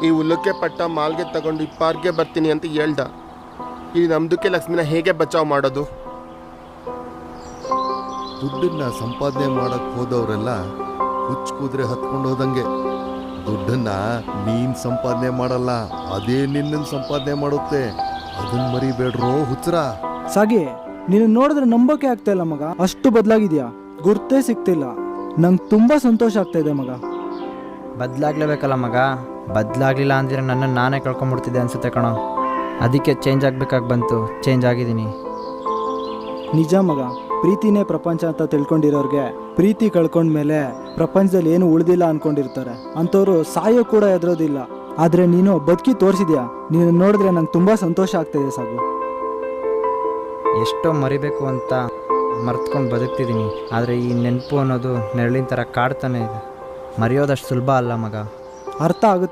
ಈ ಉಲ್ಲಕ್ಕೆ ಪಟ್ಟ ಮಾಲ್ಗೆ ತಗೊಂಡು ಈ ಪಾರ್ಕ್ಗೆ ಬರ್ತೀನಿ ಅಂತ ಹೇಳ್ದ. ಈ ನಮ್ದಕ್ಕೆ ಲಕ್ಷ್ಮಿನ ಹೇಗೆ ಬಚಾವ್ ಮಾಡೋದು? ದುಡ್ಡನ್ನ ಸಂಪಾದನೆ ಮಾಡಕ್ ಹೋದವರೆಲ್ಲ ಹುಚ್ಚ ಕುದುರೆ ಹತ್ಕೊಂಡು ಹೋದಂಗೆ. ದುಡ್ಡನ್ನ ನೀನ್ ಸಂಪಾದನೆ ಮಾಡಲ್ಲ, ಅದೇ ನಿನ್ನನ್ನು ಸಂಪಾದನೆ ಮಾಡುತ್ತೆ. ಅದನ್ನ ಮರಿಬೇಡ್ರೋ ಹುಚ್ಚರ. ಸಾಗಿ, ನೀನು ನೋಡಿದ್ರೆ ನಂಬೋಕೆ ಆಗ್ತಾ ಇಲ್ಲ ಮಗ. ಅಷ್ಟು ಬದಲಾಗಿದ್ಯಾ, ಗುರ್ತೇ ಸಿಗ್ತಿಲ್ಲ. ನಂಗೆ ತುಂಬಾ ಸಂತೋಷ ಆಗ್ತಾ ಇದೆ ಮಗ. ಬದಲಾಗ್ಲೇಬೇಕಲ್ಲ ಮಗ. ಬದಲಾಗಲಿಲ್ಲ ಅಂದರೆ ನನ್ನನ್ನು ನಾನೇ ಕಳ್ಕೊಂಬಿಡ್ತಿದ್ದೆ ಅನ್ಸುತ್ತೆ ಕಣೋ. ಅದಕ್ಕೆ ಚೇಂಜ್ ಆಗಬೇಕಾಗಿ ಬಂತು. ಚೇಂಜ್ ಆಗಿದ್ದೀನಿ. ನಿಜ ಮಗ, ಪ್ರೀತಿನೇ ಪ್ರಪಂಚ ಅಂತ ತಿಳ್ಕೊಂಡಿರೋರ್ಗೆ ಪ್ರೀತಿ ಕಳ್ಕೊಂಡ್ಮೇಲೆ ಪ್ರಪಂಚದಲ್ಲಿ ಏನು ಉಳಿದಿಲ್ಲ ಅನ್ಕೊಂಡಿರ್ತಾರೆ. ಅಂಥವ್ರು ಸಾಯೋ ಕೂಡ ಎದುರೋದಿಲ್ಲ. ಆದರೆ ನೀನು ಬದುಕಿ ತೋರಿಸಿದ್ಯಾ. ನೀನು ನೋಡಿದ್ರೆ ನಂಗೆ ತುಂಬ ಸಂತೋಷ ಆಗ್ತಾಯಿದೆ ಸಾಗು. ಎಷ್ಟೋ ಮರಿಬೇಕು ಅಂತ ಮರ್ತ್ಕೊಂಡು ಬದುಕ್ತಿದ್ದೀನಿ. ಆದರೆ ಈ ನೆನಪು ಅನ್ನೋದು ನೆರಳಿನ ಥರ ಕಾಡ್ತಾನೆ ಇದೆ. ಮರೆಯೋದಷ್ಟು ಸುಲಭ ಅಲ್ಲ ಮಗ. ಅರ್ಥ ಆಗುತ್ತೆ